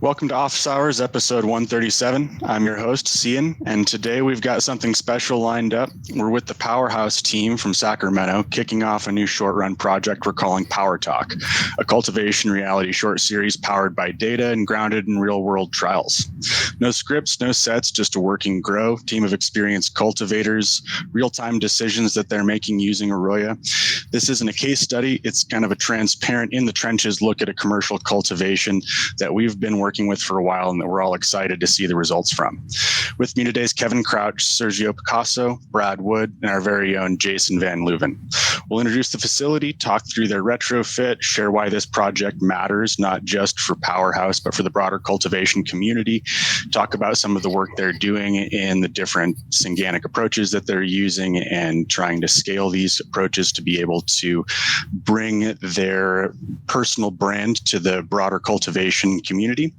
Welcome to Office Hours, episode 137. I'm your host, Cian, and today we've got something special lined up. We're with the Powerhouse team from Sacramento, kicking off a new short-run project we're calling Powr Talk, a cultivation reality short series powered by data and grounded in real-world trials. No scripts, no sets, just a working grow, team of experienced cultivators, real-time decisions that they're making using AROYA. This isn't a case study, it's kind of a transparent, in-the-trenches look at a commercial cultivation that we've been working with for a while and that we're all excited to see the results from. With me today is Kevin Crouch, Sergio Picazo, Brad Wood, and our very own Jason Van Leuven. We'll introduce the facility, talk through their retrofit, share why this project matters, not just for Powerhouse, but for the broader cultivation community, talk about some of the work they're doing in the different Synganic approaches that they're using and trying to scale these approaches to be able to bring their personal brand to the broader cultivation community.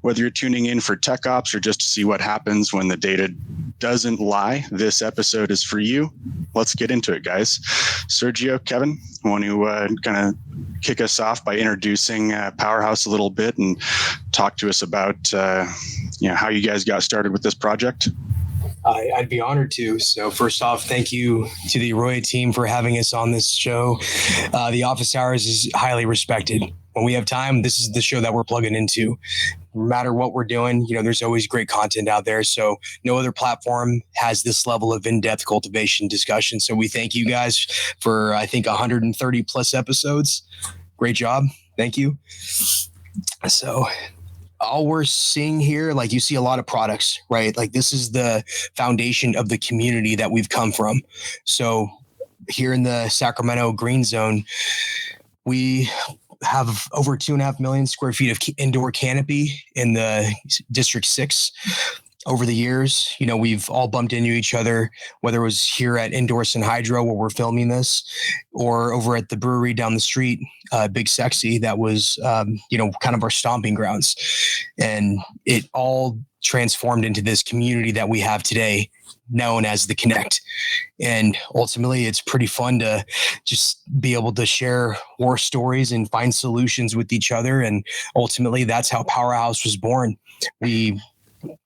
Whether you're tuning in for tech ops or just to see what happens when the data doesn't lie, this episode is for you. Let's get into it, guys. Sergio, Kevin, want to kind of kick us off by introducing Powerhouse a little bit and talk to us about how you guys got started with this project? I'd be honored to. So first off, thank you to the AROYA team for having us on this show. The Office Hours is highly respected. When we have time, this is the show that we're plugging into. No matter what we're doing, there's always great content out there. So no other platform has this level of in-depth cultivation discussion. So we thank you guys for, I think, 130 plus episodes. Great job. Thank you. So all we're seeing here, like you see a lot of products, right? Like this is the foundation of the community that we've come from. So here in the Sacramento green zone, we have over 2.5 million square feet of indoor canopy in the District 6. Over the years, we've all bumped into each other, whether it was here at Indoors and Hydro where we're filming this, or over at the brewery down the street, Big Sexy, that was, kind of our stomping grounds. And it all transformed into this community that we have today, known as the Connect. And ultimately, it's pretty fun to just be able to share war stories and find solutions with each other. And ultimately, that's how Powerhouse was born. We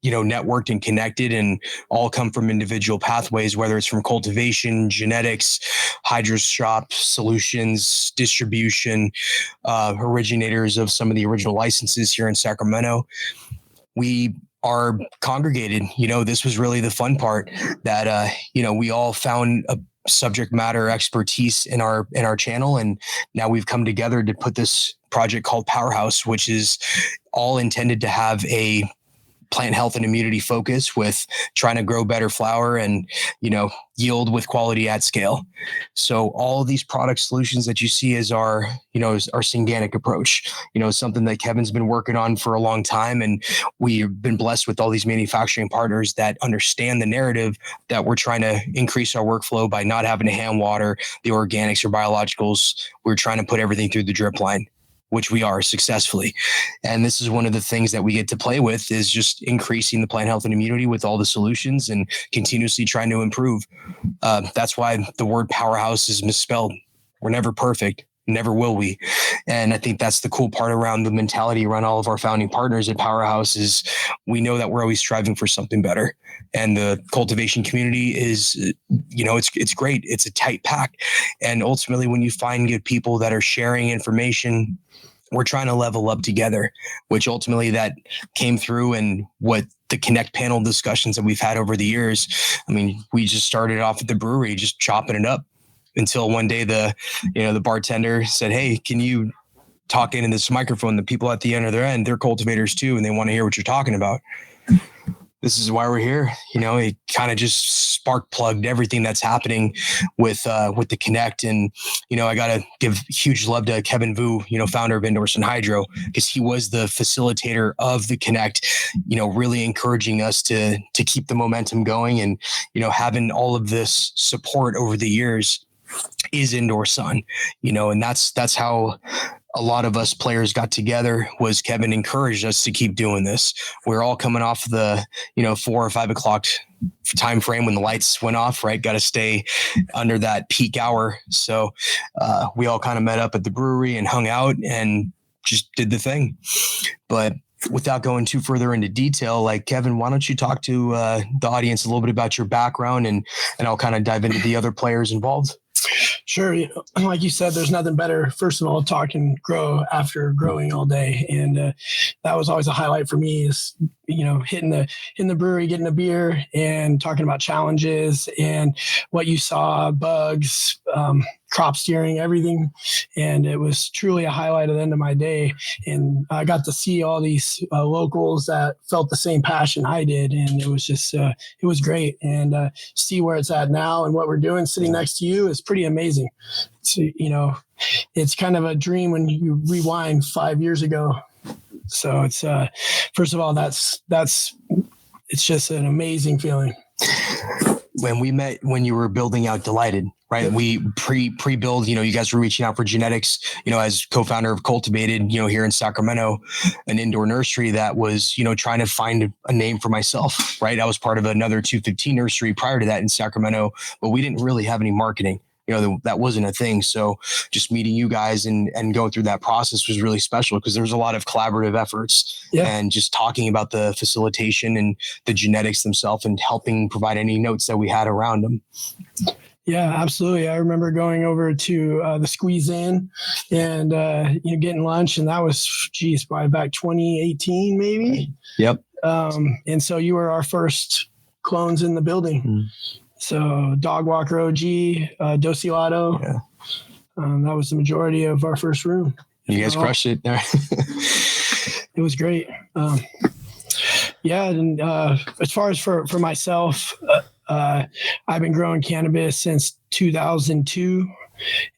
networked and connected and all come from individual pathways, whether it's from cultivation, genetics, hydro shop solutions, distribution, originators of some of the original licenses here in Sacramento. We are congregated. This was really the fun part that, we all found a subject matter expertise in our channel. And now we've come together to put this project called Powerhouse, which is all intended to have a plant health and immunity focus with trying to grow better flower and, yield with quality at scale. So all of these product solutions that you see is our Synganic approach, something that Kevin's been working on for a long time. And we've been blessed with all these manufacturing partners that understand the narrative that we're trying to increase our workflow by not having to hand water the organics or biologicals. We're trying to put everything through the drip line, which we are successfully. And this is one of the things that we get to play with, is just increasing the plant health and immunity with all the solutions and continuously trying to improve. That's why the word Powerhouse is misspelled. We're never perfect. Never will we. And I think that's the cool part around the mentality around all of our founding partners at Powerhouse is we know that we're always striving for something better. And the cultivation community is, it's great. It's a tight pack. And ultimately, when you find good people that are sharing information, we're trying to level up together, which ultimately that came through in what the Connect panel discussions that we've had over the years. I mean, we just started off at the brewery, just chopping it up until one day the bartender said, "Hey, can you talk into this microphone? The people at the other end, they're cultivators too, and they want to hear what you're talking about." This is why we're here. It kind of just spark plugged everything that's happening with the Connect. And, I got to give huge love to Kevin Vu, founder of Indoors and Hydro, because he was the facilitator of the Connect, really encouraging us to keep the momentum going and, having all of this support over the years is Indoor Sun, and that's how a lot of us players got together. Was Kevin encouraged us to keep doing this. We're all coming off the 4 or 5 o'clock time frame when the lights went off, right? Got to stay under that peak hour. So we all kind of met up at the brewery and hung out and just did the thing. But without going too further into detail, like Kevin, why don't you talk to the audience a little bit about your background, and I'll kind of dive into the other players involved. Sure. Like you said, there's nothing better, first of all, talk and grow after growing all day. And that was always a highlight for me, is, hitting the brewery, getting a beer and talking about challenges and what you saw, bugs, crop steering, everything. And it was truly a highlight at the end of my day. And I got to see all these locals that felt the same passion I did. And it was just, it was great. And see where it's at now and what we're doing sitting next to you is pretty amazing. It's kind of a dream when you rewind 5 years ago. So it's, first of all, it's just an amazing feeling. When we met, when you were building out Delighted, right? Yep. We pre-build, you guys were reaching out for genetics, as co-founder of Cultivated, here in Sacramento, an indoor nursery that was, trying to find a name for myself, right? I was part of another 215 nursery prior to that in Sacramento, but we didn't really have any marketing. That wasn't a thing. So just meeting you guys and going through that process was really special, because there was a lot of collaborative efforts and just talking about the facilitation and the genetics themselves and helping provide any notes that we had around them. Yeah, absolutely. I remember going over to the Squeeze In and, getting lunch, and that was, probably back 2018, maybe. Yep. And so you were our first clones in the building. Mm. So Dog Walker OG, Dosilato. Yeah. That was the majority of our first room. You guys crushed it there. It was great. And as far as for myself, I've been growing cannabis since 2002,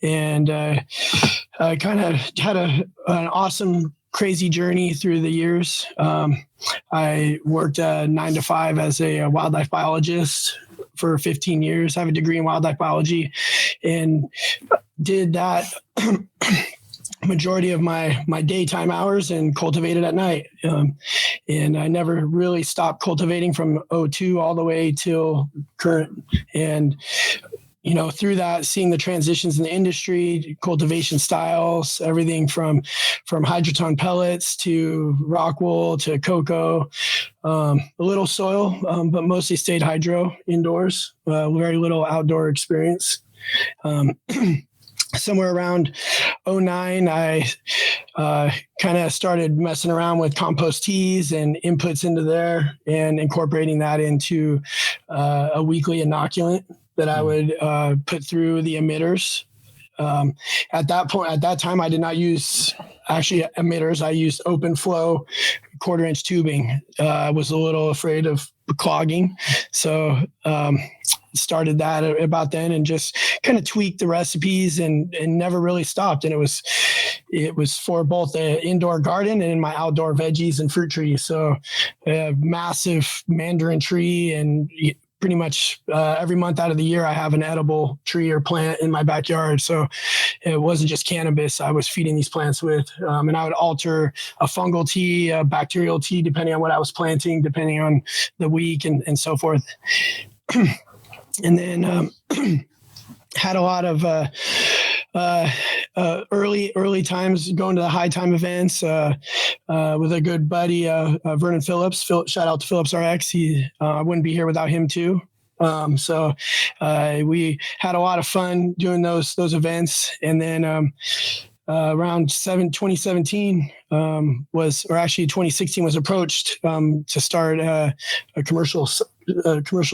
and I kind of had an awesome, crazy journey through the years. I worked 9 to 5 as a wildlife biologist for 15 years. I have a degree in wildlife biology, and did that majority of my daytime hours and cultivated at night. And I never really stopped cultivating from 2002 all the way till current. And through that, seeing the transitions in the industry, cultivation styles, everything from hydroton pellets to rock wool to cocoa, a little soil, but mostly stayed hydro indoors, very little outdoor experience. Somewhere around 2009, I kind of started messing around with compost teas and inputs into there, and incorporating that into a weekly inoculant that I would put through the emitters. At that time, I did not use emitters. I used open flow 1/4-inch tubing. I was a little afraid of clogging. So started that about then, and just kind of tweaked the recipes and never really stopped. And it was for both the indoor garden and my outdoor veggies and fruit trees. So a massive mandarin tree, and pretty much every month out of the year, I have an edible tree or plant in my backyard. So it wasn't just cannabis I was feeding these plants with. And I would alter a fungal tea, a bacterial tea, depending on what I was planting, depending on the week and so forth. And then had a lot of early times going to the high time events with a good buddy, Vernon Phillips. Shout out to Phillips RX. I wouldn't be here without him too. So we had a lot of fun doing those events. And then around 2017 2016 was approached to start a commercial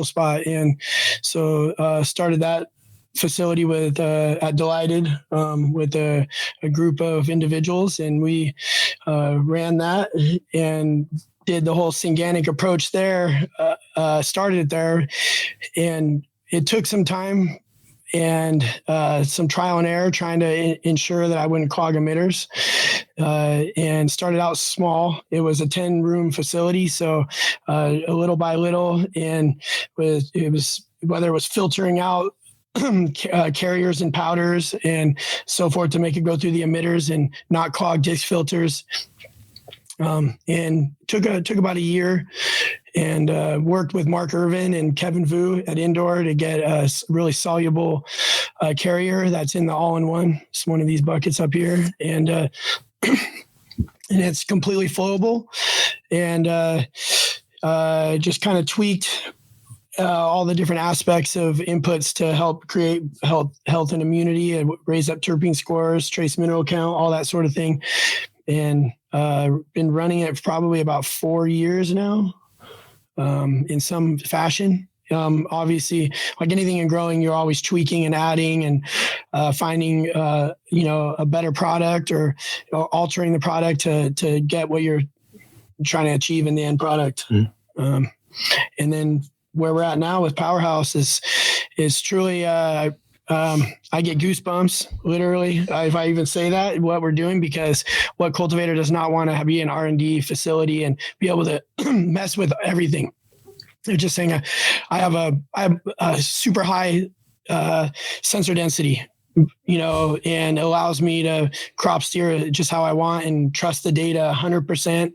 spot, and so started that facility with at Delighted with a group of individuals, and we ran that and did the whole Synganic approach there. Started it there, and it took some time and some trial and error trying to ensure that I wouldn't clog emitters, and started out small. It was a 10-room facility, so a little by little, and it was whether it was filtering out carriers and powders and so forth to make it go through the emitters and not clog disc filters. And took about a year, and worked with Mark Irvin and Kevin Vu at Indoor to get a really soluble carrier that's in the all-in-one. It's one of these buckets up here, and it's completely flowable. and just kind of tweaked all the different aspects of inputs to help create health and immunity and raise up terpene scores, trace mineral count, all that sort of thing. And been running it for probably about 4 years now, in some fashion. Obviously, like anything in growing, you're always tweaking and adding and finding, a better product or altering the product to get what you're trying to achieve in the end product. And then where we're at now with Powerhouse is truly, I get goosebumps, literally, if I even say that, what we're doing, because what cultivator does not want to be an R&D facility and be able to mess with everything. They're just saying, I have a super high sensor density, and it allows me to crop steer just how I want and trust the data 100%.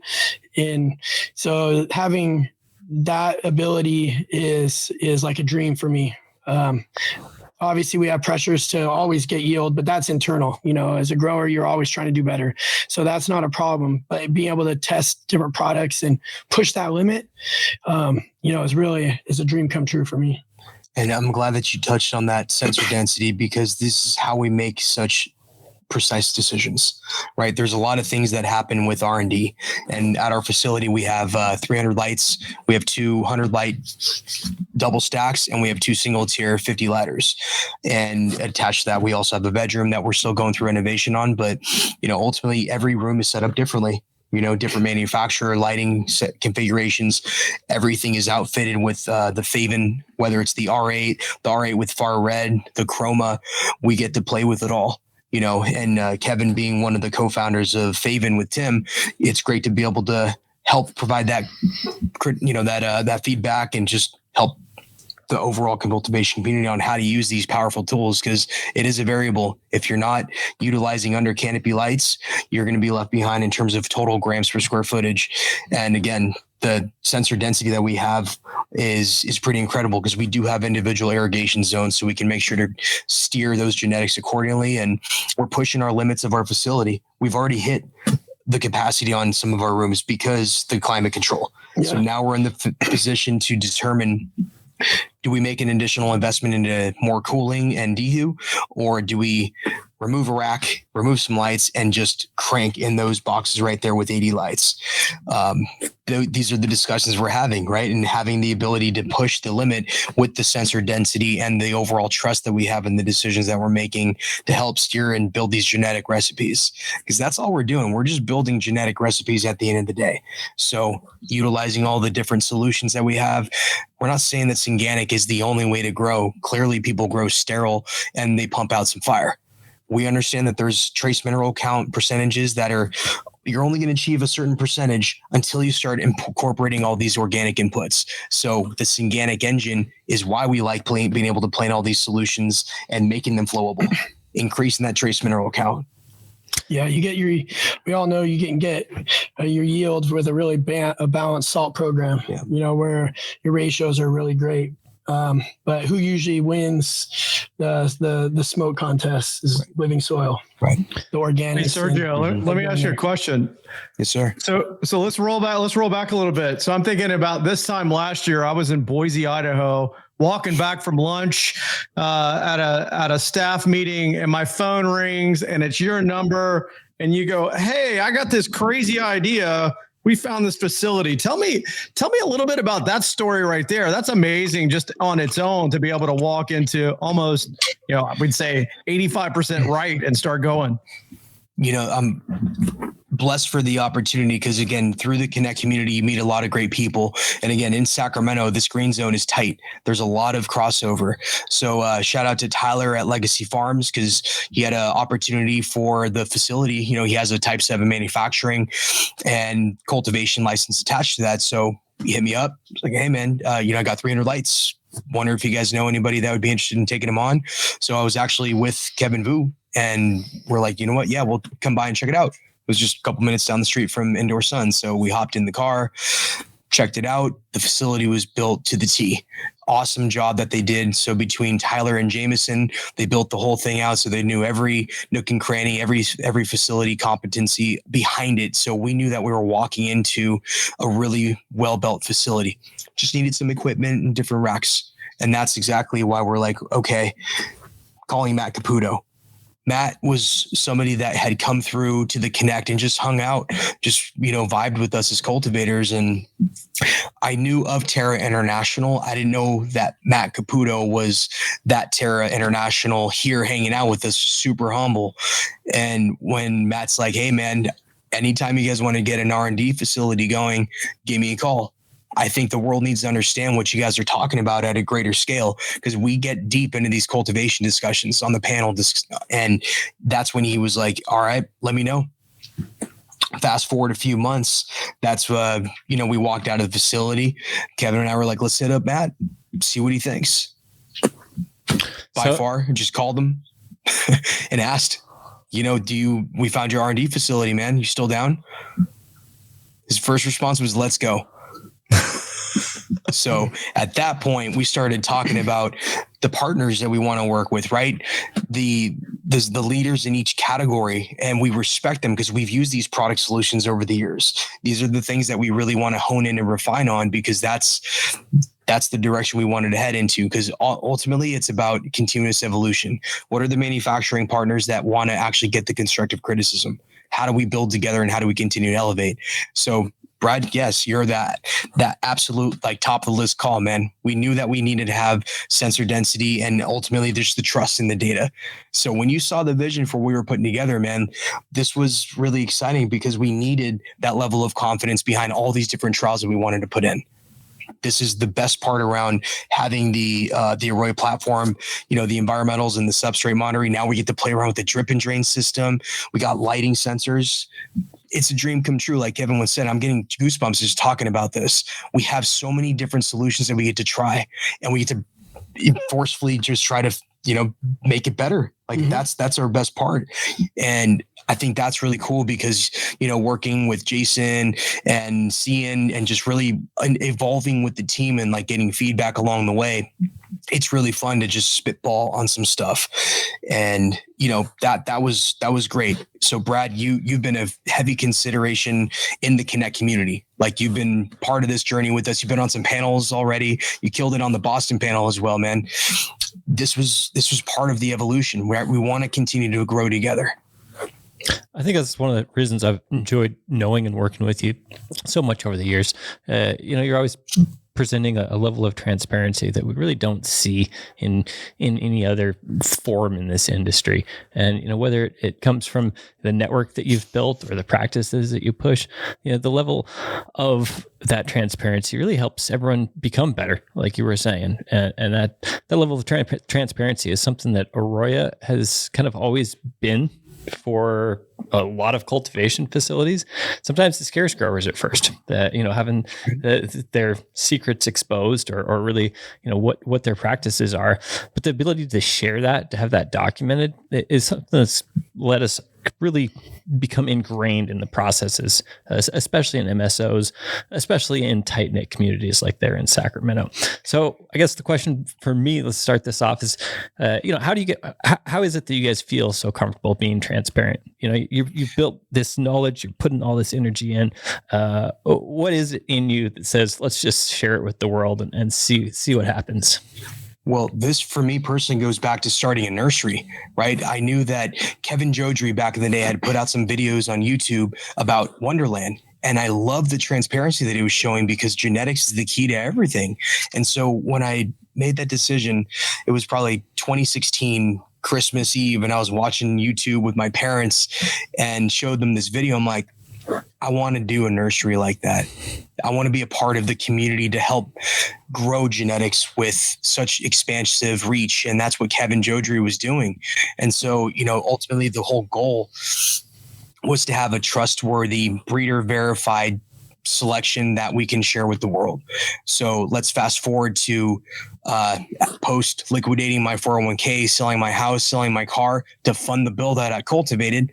And so having that ability is like a dream for me. Obviously we have pressures to always get yield, but that's internal. As a grower, you're always trying to do better. So that's not a problem, but being able to test different products and push that limit, is a dream come true for me. And I'm glad that you touched on that sensor density, because this is how we make such precise decisions, right? There's a lot of things that happen with R&D, and at our facility, we have 300 lights. We have 200 light double stacks, and we have 2 single tier 50 lighters. And attached to that, we also have a bedroom that we're still going through renovation on. But, ultimately every room is set up differently. Different manufacturer lighting set configurations. Everything is outfitted with the Faven, whether it's the R8 with far red, the chroma. We get to play with it all. And Kevin being one of the co-founders of Faven with Tim, it's great to be able to help provide that, that feedback and just help the overall cultivation community on how to use these powerful tools, because it is a variable. If you're not utilizing under canopy lights, you're going to be left behind in terms of total grams per square footage. And again, the sensor density that we have is pretty incredible, because we do have individual irrigation zones, so we can make sure to steer those genetics accordingly. And we're pushing our limits of our facility. We've already hit the capacity on some of our rooms because the climate control. Yeah. So now we're in the position to determine, do we make an additional investment into more cooling and dehu, or do we remove a rack, remove some lights, and just crank in those boxes right there with 80 lights? These are the discussions we're having, right? And having the ability to push the limit with the sensor density and the overall trust that we have in the decisions that we're making to help steer and build these genetic recipes. Because that's all we're doing. We're just building genetic recipes at the end of the day. So utilizing all the different solutions that we have, we're not saying that Synganic is the only way to grow. Clearly, people grow sterile and they pump out some fire. We understand that there's trace mineral count percentages that you're only going to achieve a certain percentage until you start incorporating all these organic inputs. So the Synganic engine is why we like being able to plane all these solutions and making them flowable, increasing that trace mineral count. Yeah, we all know you can get your yield with a really balanced salt program, where your ratios are really great. But who usually wins the smoke contest is Living Soil, right? The organics. Hey, Sergio, let me ask you a question. Yes, sir. So let's roll back. Let's roll back a little bit. So I'm thinking about this time last year. I was in Boise, Idaho, walking back from lunch at a staff meeting, and my phone rings, and it's your number, and you go, "Hey, I got this crazy idea. We found this facility. Tell me a little bit about that story right there. That's amazing just on its own to be able to walk into almost, we'd say 85% right and start going." I'm blessed for the opportunity because, again, through the Connect community, you meet a lot of great people. And again, in Sacramento, this green zone is tight. There's a lot of crossover. So shout out to Tyler at Legacy Farms, because he had an opportunity for the facility. He has a Type 7 manufacturing and cultivation license attached to that. So he hit me up. It's like, "Hey, man, I got 300 lights. Wonder if you guys know anybody that would be interested in taking them on." So I was actually with Kevin Vu, and we're like, you know what? Yeah, we'll come by and check it out. It was just a couple minutes down the street from Indoor Sun. So we hopped in the car, checked it out. The facility was built to the T. awesome job that they did. So between Tyler and Jameson, they built the whole thing out. So they knew every nook and cranny, every facility competency behind it. So we knew that we were walking into a really well-built facility. Just needed some equipment and different racks. And that's exactly why we're like, okay, calling Matt Caputo. Matt was somebody that had come through to the Connect and just hung out, just, vibed with us as cultivators. And I knew of Terra International. I didn't know that Matt Caputo was that Terra International here hanging out with us, super humble. And when Matt's like, hey man, anytime you guys want to get an R&D facility going, give me a call. I think the world needs to understand what you guys are talking about at a greater scale, because we get deep into these cultivation discussions on the panel. And that's when he was like, all right, let me know. Fast forward a few months. That's, we walked out of the facility. Kevin and I were like, let's hit up Matt, see what he thinks. By far, just called him and asked, we found your R&D facility, man. You still down? His first response was, let's go. So at that point, we started talking about the partners that we want to work with, right? The leaders in each category, and we respect them because we've used these product solutions over the years. These are the things that we really want to hone in and refine on, because that's the direction we wanted to head into, because ultimately it's about continuous evolution. What are the manufacturing partners that want to actually get the constructive criticism? How do we build together, and how do we continue to elevate? So Brad, yes, you're that absolute top of the list call, man. We knew that we needed to have sensor density, and ultimately there's the trust in the data. So when you saw the vision for what we were putting together, man, this was really exciting because we needed that level of confidence behind all these different trials that we wanted to put in. This is the best part around having the AROYA platform, the environmentals and the substrate monitoring. Now we get to play around with the drip and drain system. We got lighting sensors. It's a dream come true. Like Kevin was said, I'm getting goosebumps just talking about this. We have so many different solutions that we get to try, and we get to forcefully just try to, make it better. That's our best part. And I think that's really cool because, working with Jason and Cian and just really evolving with the team and getting feedback along the way, it's really fun to just spitball on some stuff. And, that was great. So Brad, you've been a heavy consideration in the Connect community. You've been part of this journey with us. You've been on some panels already. You killed it on the Boston panel as well, man. This was part of the evolution where we want to continue to grow together. I think that's one of the reasons I've enjoyed knowing and working with you so much over the years. You're always presenting a level of transparency that we really don't see in any other form in this industry. And, whether it comes from the network that you've built or the practices that you push, the level of that transparency really helps everyone become better, like you were saying. And that level of transparency is something that AROYA has kind of always been for a lot of cultivation facilities. Sometimes it scares growers at first that, having their secrets exposed or really, what their practices are. But the ability to share that, to have that documented, is something that's let us really become ingrained in the processes, especially in MSOs, especially in tight-knit communities like there in Sacramento. So I guess the question for me, let's start this off, is, how is it that you guys feel so comfortable being transparent? You've built this knowledge, you're putting all this energy in. What is it in you that says, let's just share it with the world and see what happens? Well, this for me personally goes back to starting a nursery, right? I knew that Kevin Jodrey back in the day had put out some videos on YouTube about Wonderland. And I love the transparency that he was showing, because genetics is the key to everything. And so when I made that decision, it was probably 2016 Christmas Eve, and I was watching YouTube with my parents and showed them this video. I'm like, I want to do a nursery like that. I want to be a part of the community to help grow genetics with such expansive reach. And that's what Kevin Jodrey was doing. And so, ultimately the whole goal was to have a trustworthy, breeder verified selection that we can share with the world. So let's fast forward to post liquidating my 401k, selling my house, selling my car to fund the build out at Cultivated.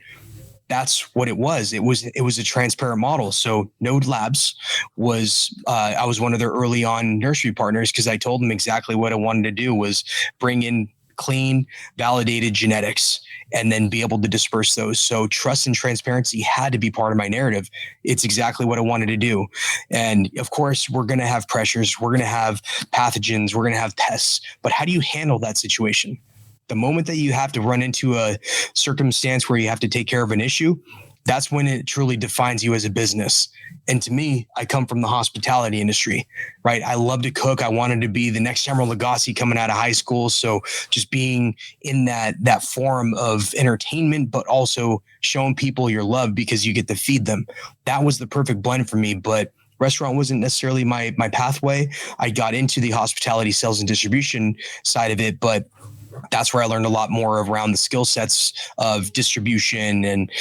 that's what it was. It was a transparent model. So Node Labs was, I was one of their early on nursery partners because I told them exactly what I wanted to do was bring in clean, validated genetics and then be able to disperse those. So trust and transparency had to be part of my narrative. It's exactly what I wanted to do. And of course, we're going to have pressures. We're going to have pathogens. We're going to have pests. But how do you handle that situation? The moment that you have to run into a circumstance where you have to take care of an issue, that's when it truly defines you as a business. And to me, I come from the hospitality industry, right? I love to cook. I wanted to be the next Emeril Lagasse coming out of high school. So just being in that form of entertainment, but also showing people your love because you get to feed them. That was the perfect blend for me. But restaurant wasn't necessarily my pathway. I got into the hospitality sales and distribution side of it, but that's where I learned a lot more around the skill sets of distribution and,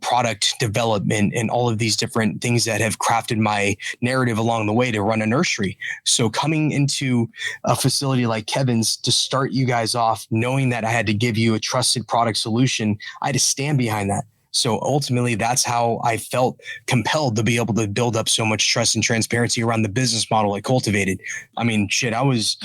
product development and all of these different things that have crafted my narrative along the way to run a nursery. So coming into a facility like Kevin's to start you guys off, knowing that I had to give you a trusted product solution, I had to stand behind that. So ultimately, that's how I felt compelled to be able to build up so much trust and transparency around the business model I cultivated. I mean, I was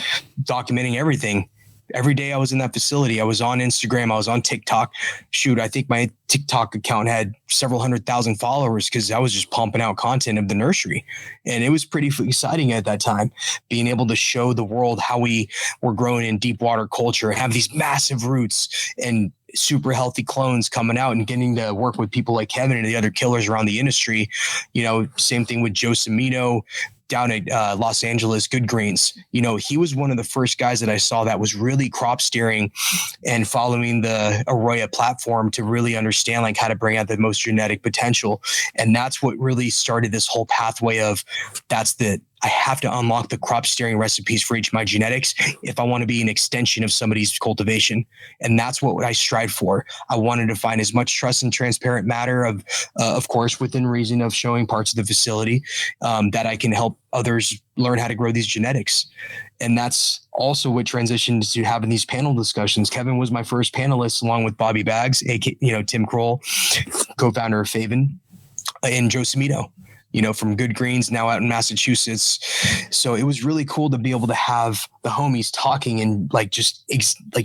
documenting everything. Every day I was in that facility, I was on Instagram, I was on TikTok. Shoot, I think my TikTok account had several 100,000 followers because I was just pumping out content of the nursery. And it was pretty exciting at that time, being able to show the world how we were growing in deep water culture, have these massive roots and super healthy clones coming out and getting to work with people like Kevin and the other killers around the industry. Same thing with Joe Cimino down at Los Angeles, Good Greens. He was one of the first guys that I saw that was really crop steering and following the AROYA platform to really understand like how to bring out the most genetic potential. And that's what really started this whole pathway of I have to unlock the crop steering recipes for each of my genetics if I want to be an extension of somebody's cultivation. And that's what I strive for. I wanted to find as much trust and transparent matter of course, within reason of showing parts of the facility that I can help others learn how to grow these genetics. And that's also what transitioned to having these panel discussions. Kevin was my first panelist along with Bobby Baggs, Tim Kroll, co-founder of Faven, and Joe Cimino. From Good Greens, now out in Massachusetts. So it was really cool to be able to have the homies talking and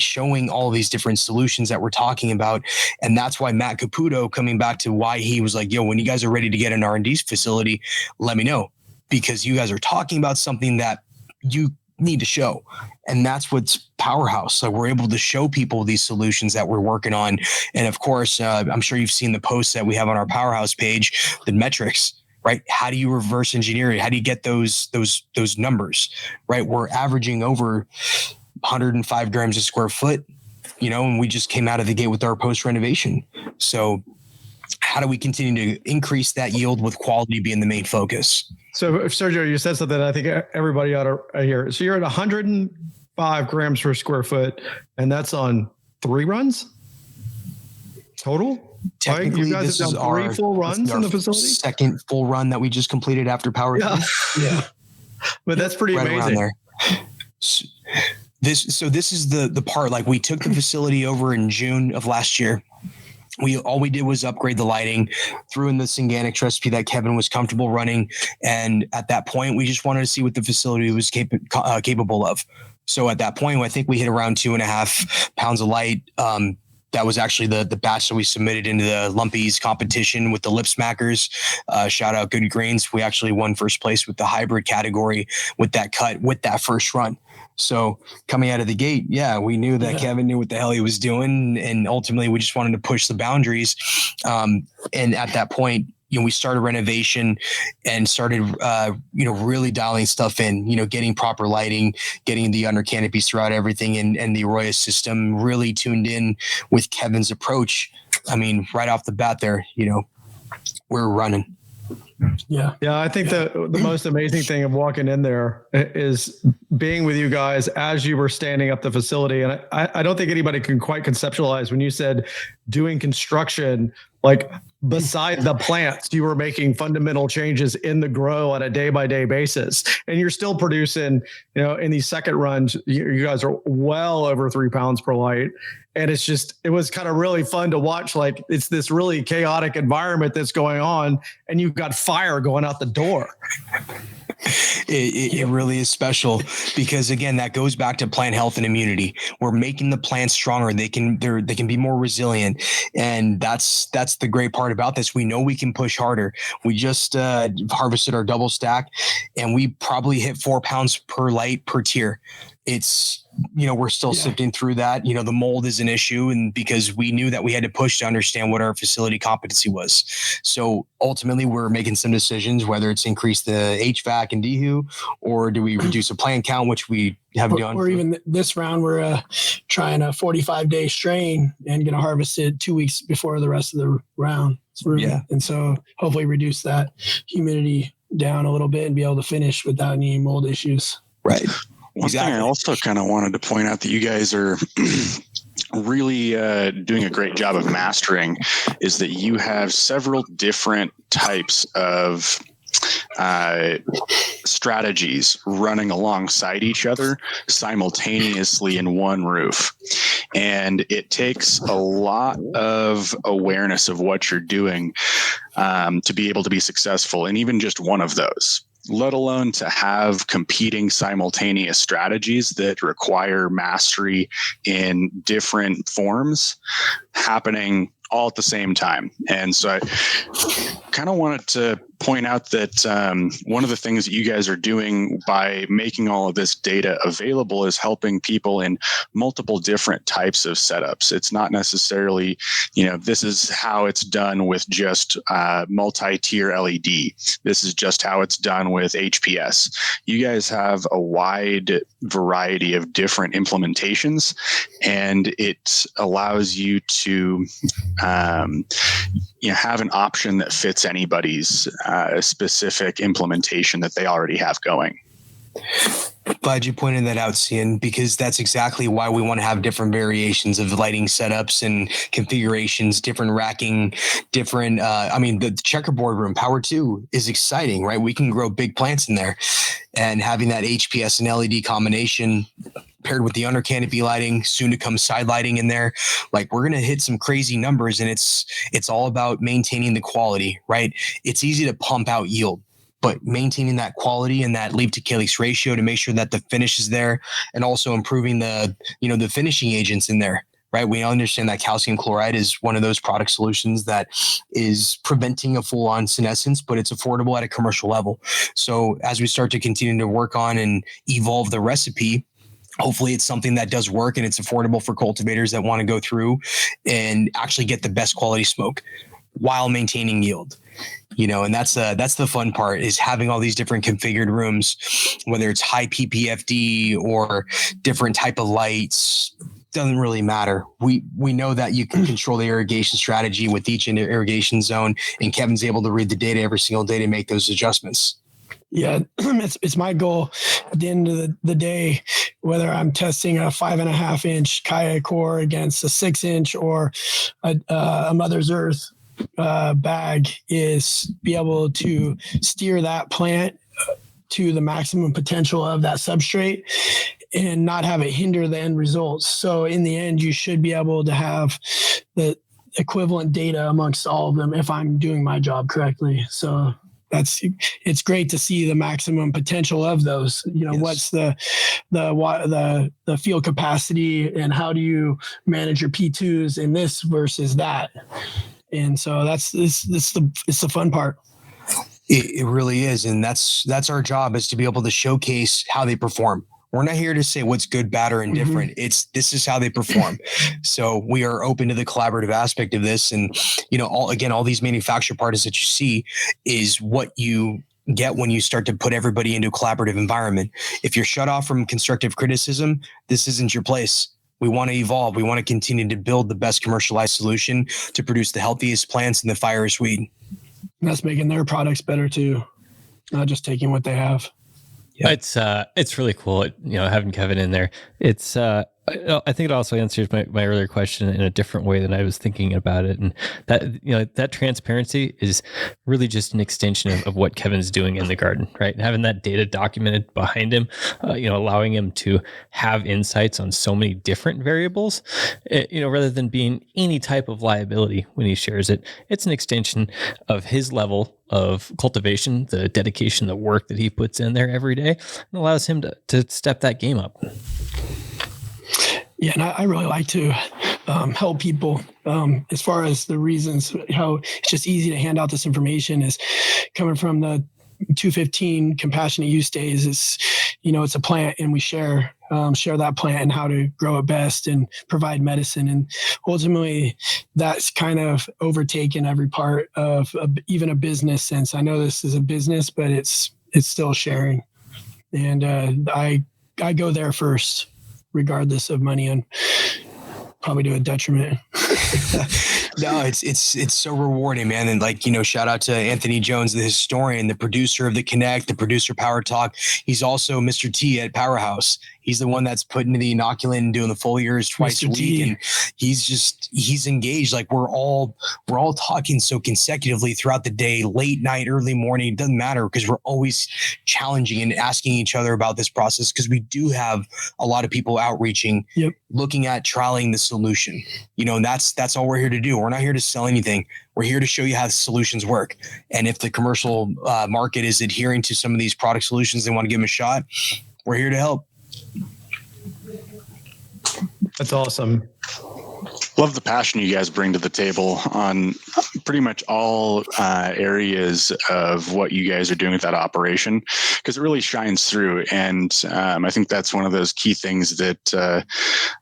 showing all of these different solutions that we're talking about. And that's why Matt Caputo, coming back to why he was like, yo, when you guys are ready to get an R&D facility, let me know, because you guys are talking about something that you need to show. And that's what's Powerhouse. So we're able to show people these solutions that we're working on. And of course, I'm sure you've seen the posts that we have on our Powerhouse page, the metrics. Right? How do you reverse engineer it? How do you get those numbers? Right? We're averaging over 105 grams a square foot, and we just came out of the gate with our post renovation. So how do we continue to increase that yield with quality being the main focus? So Sergio, you said something I think everybody ought to hear. So you're at 105 grams per square foot, and that's on 3 runs total? Technically, you guys this have is done 3 full runs in the facility? Second full run that we just completed after Powr. Yeah. But that's pretty right amazing. Around there. This is the part, like we took the facility over in June of last year. All we did was upgrade the lighting, threw in the Synganic recipe that Kevin was comfortable running. And at that point, we just wanted to see what the facility was capable of. So at that point, I think we hit around 2.5 pounds of light. That was actually the batch that we submitted into the Lumpies competition with the Lip Smackers. Shout out Good Greens. We actually won first place with the hybrid category with that cut, with that first run. So coming out of the gate, we knew that Kevin knew what the hell he was doing. And ultimately we just wanted to push the boundaries. And at that point, we started renovation and started, really dialing stuff in, getting proper lighting, getting the under canopies throughout everything and the AROYA system really tuned in with Kevin's approach. I mean, right off the bat there, we're running. Yeah. I think the most amazing thing of walking in there is being with you guys as you were standing up the facility. And I don't think anybody can quite conceptualize when you said doing construction, like beside the plants, you were making fundamental changes in the grow on a day-by-day basis. And you're still producing, in these second runs, you guys are well over 3 pounds per light. And it was kind of really fun to watch. Like, it's this really chaotic environment that's going on, and you've got fire going out the door. It really is special because, again, that goes back to plant health and immunity. We're making the plants stronger. They can be more resilient. And that's the great part about this. We know we can push harder. We just harvested our double stack, and we probably hit 4 pounds per light per tier. It's, we're still sifting through that. The mold is an issue, and because we knew that we had to push to understand what our facility competency was. So ultimately we're making some decisions, whether it's increase the HVAC and DHU, or do we reduce a plant count, which we have done. Or even this round, we're trying a 45-day strain and going to harvest it 2 weeks before the rest of the round. And so hopefully reduce that humidity down a little bit and be able to finish without any mold issues. Right. One thing I also kind of wanted to point out that you guys are really doing a great job of mastering is that you have several different types of strategies running alongside each other simultaneously in one roof. And it takes a lot of awareness of what you're doing to be able to be successful in even just one of those, let alone to have competing simultaneous strategies that require mastery in different forms happening all at the same time. And so I kind of wanted to point out that one of the things that you guys are doing by making all of this data available is helping people in multiple different types of setups. It's not necessarily, this is how it's done with just multi-tier LED. This is just how it's done with HPS. You guys have a wide variety of different implementations, and it allows you to have an option that fits anybody's specific implementation that they already have going. Glad you pointed that out, Cian, because that's exactly why we want to have different variations of lighting setups and configurations, different racking, different, the checkerboard room, Powr 2 is exciting, right? We can grow big plants in there, and having that HPS and LED combination paired with the under canopy lighting, soon to come side lighting in there, like we're going to hit some crazy numbers, and it's all about maintaining the quality, right? It's easy to pump out yield, but maintaining that quality and that leaf to calyx ratio to make sure that the finish is there, and also improving the finishing agents in there, right? We understand that calcium chloride is one of those product solutions that is preventing a full-on senescence, but it's affordable at a commercial level. So as we start to continue to work on and evolve the recipe, hopefully it's something that does work and it's affordable for cultivators that want to go through and actually get the best quality smoke while maintaining yield. And that's the fun part, is having all these different configured rooms, whether it's high PPFD or different type of lights, doesn't really matter. We know that you can control the irrigation strategy with each irrigation zone, and Kevin's able to read the data every single day to make those adjustments. Yeah, it's my goal at the end of the day, whether I'm testing a 5.5-inch Kaya core against a 6-inch or a Mother's Earth bag, is be able to steer that plant to the maximum potential of that substrate and not have it hinder the end results. So in the end, you should be able to have the equivalent data amongst all of them if I'm doing my job correctly. So it's great to see the maximum potential of those. Yes. What's the field capacity, and how do you manage your P2s in this versus that? And so it's the fun part. It really is, and that's our job, is to be able to showcase how they perform. We're not here to say what's good, bad, or indifferent. Mm-hmm. This is how they perform. So we are open to the collaborative aspect of this. And, all these manufacturer partners that you see is what you get when you start to put everybody into a collaborative environment. If you're shut off from constructive criticism, this isn't your place. We want to evolve. We want to continue to build the best commercialized solution to produce the healthiest plants and the finest weed. And that's making their products better too, not just taking what they have. Yeah. It's really cool, having Kevin in there. It's I think it also answers my earlier question in a different way than I was thinking about it. And that transparency is really just an extension of what Kevin's doing in the garden, right? And having that data documented behind him, allowing him to have insights on so many different variables, rather than being any type of liability when he shares it. It's an extension of his level of cultivation, the dedication, the work that he puts in there every day, and allows him to step that game up. Yeah, and I really like to help people as far as the reasons how it's just easy to hand out this information is coming from the 215 compassionate use days. It's a plant, and we share that plant and how to grow it best and provide medicine. And ultimately, that's kind of overtaken every part of even a business sense. I know this is a business, but it's still sharing. And I go there first, regardless of money, and probably to a detriment. No, it's so rewarding, man. And shout out to Anthony Jones, the historian, the producer of the Connect, the producer of Powr Talk. He's also Mr. T at Powerhouse. He's the one that's putting the inoculant and doing the foliars twice a week. And he's engaged. Like we're all talking so consecutively throughout the day, late night, early morning. It doesn't matter because we're always challenging and asking each other about this process, because we do have a lot of people outreaching, looking at trialing the solution. And that's all we're here to do. We're not here to sell anything. We're here to show you how the solutions work. And if the commercial market is adhering to some of these product solutions, they want to give them a shot, we're here to help. That's awesome. Love the passion you guys bring to the table on pretty much all areas of what you guys are doing with that operation, because it really shines through. And I think that's one of those key things that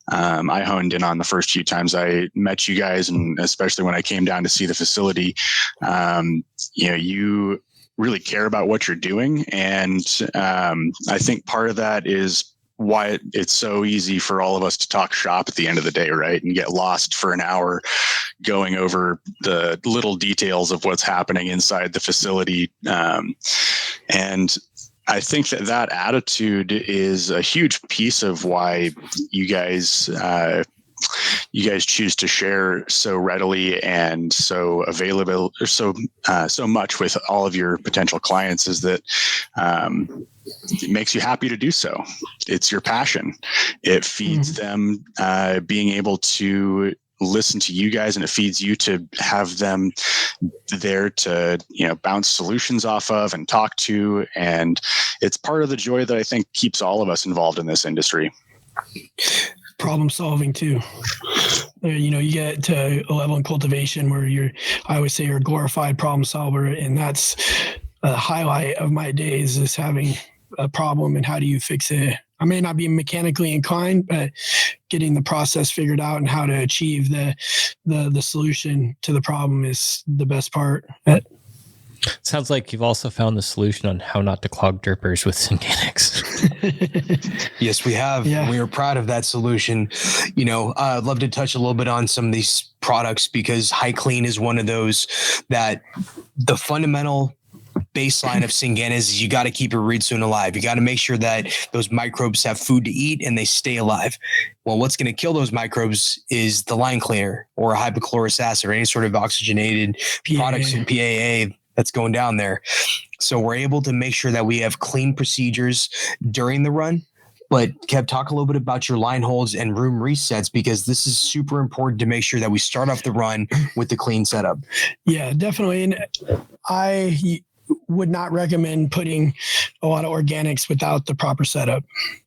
I honed in on the first few times I met you guys, and especially when I came down to see the facility. You really care about what you're doing. And I think part of that is why it's so easy for all of us to talk shop at the end of the day, right? And get lost for an hour going over the little details of what's happening inside the facility. And I think that attitude is a huge piece of why you guys choose to share so readily and so available, or so much with all of your potential clients, is that it makes you happy to do so. It's your passion. It feeds them being able to listen to you guys, and it feeds you to have them there to bounce solutions off of and talk to. And it's part of the joy that I think keeps all of us involved in this industry. Problem solving too. You get to a level in cultivation where I always say you're a glorified problem solver, and that's a highlight of my days, is having a problem and how do you fix it. I may not be mechanically inclined, but getting the process figured out and how to achieve the solution to the problem is the best part. Sounds like you've also found the solution on how not to clog derpers with Synganics. Yes, we have. Yeah. We are proud of that solution. I'd love to touch a little bit on some of these products, because High Clean is one of those that the fundamental baseline of Synganic is you got to keep your root zone alive. You got to make sure that those microbes have food to eat and they stay alive. Well, what's going to kill those microbes is the line cleaner or hypochlorous acid or any sort of oxygenated products in PAA that's going down there. So we're able to make sure that we have clean procedures during the run. But Kev, talk a little bit about your line holds and room resets, because this is super important to make sure that we start off the run with the clean setup. Yeah, definitely. And I would not recommend putting a lot of organics without the proper setup.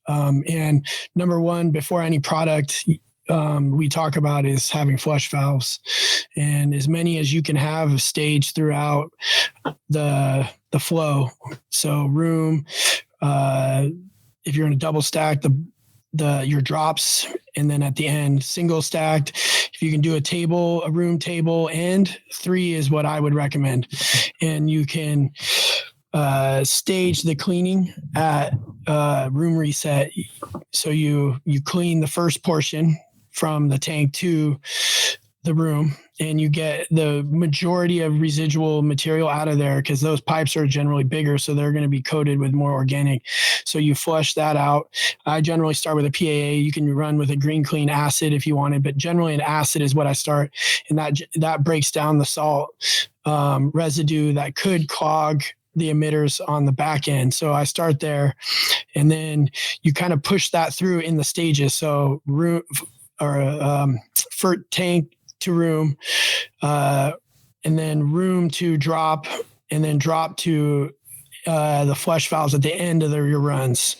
And number one, before any product we talk about, is having flush valves, and as many as you can have staged throughout the flow. So room, if you're in a double stack, your drops, and then at the end single stacked. If you can do a room table, and 3 is what I would recommend. And you can stage the cleaning at room reset. So you clean the first portion from the tank to the room and you get the majority of residual material out of there, because those pipes are generally bigger, so they're going to be coated with more organic. So you flush that out. I generally start with a PAA. You can run with a green clean acid if you wanted, but generally an acid is what I start, and that breaks down the salt residue that could clog the emitters on the back end. So I start there, and then you kind of push that through in the stages. So room or tank to room, and then room to drop, and then drop to the flush valves at the end of your runs.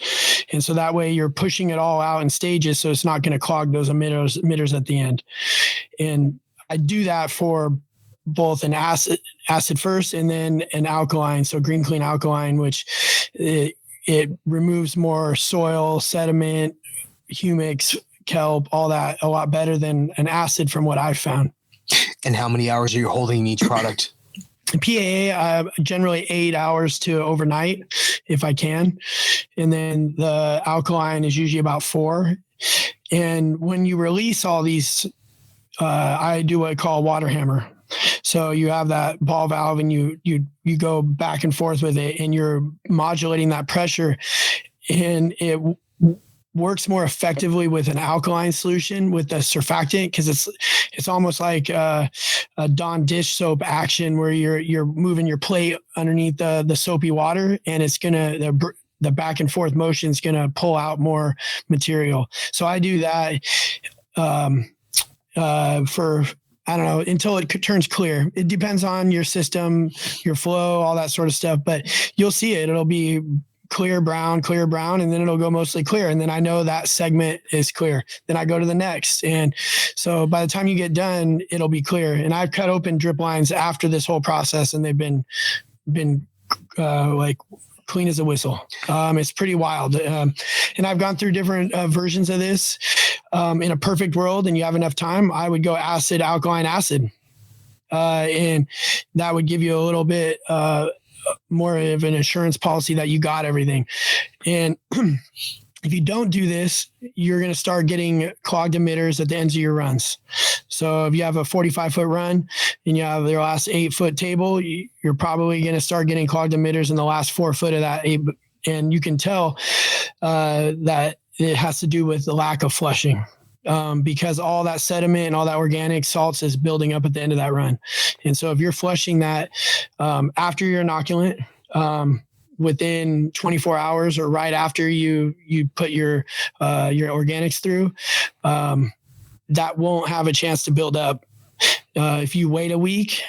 And so that way you're pushing it all out in stages, so it's not going to clog those emitters at the end. And I do that for both an acid first and then an alkaline. So green clean alkaline, which it removes more soil, sediment, humics, kelp, all that a lot better than an acid from what I've found. And how many hours are you holding each product? PAA, generally 8 hours to overnight if I can. And then the alkaline is usually about 4. And when you release all these, I do what I call water hammer. So you have that ball valve and you go back and forth with it, and you're modulating that pressure, and it works more effectively with an alkaline solution with the surfactant, because it's almost like a Dawn dish soap action where you're moving your plate underneath the soapy water, and it's gonna the back and forth motion is gonna pull out more material. So I do that for, I don't know, until it turns clear. It depends on your system, your flow, all that sort of stuff, but you'll see it. It'll be clear brown, and then it'll go mostly clear. And then I know that segment is clear. Then I go to the next. And so by the time you get done, it'll be clear. And I've cut open drip lines after this whole process, and they've been like clean as a whistle. It's pretty wild. And I've gone through different versions of this. In a perfect world and you have enough time, I would go acid, alkaline, acid. And that would give you a little bit more of an insurance policy that you got everything. And if you don't do this, you're going to start getting clogged emitters at the ends of your runs. So if you have a 45-foot run and you have your last 8-foot table, you're probably going to start getting clogged emitters in the last 4 foot of that 8. And you can tell that it has to do with the lack of flushing. Because all that sediment and all that organic salts is building up at the end of that run. And so if you're flushing that after your inoculant, within 24 hours or right after you put your organics through, that won't have a chance to build up. If you wait a week,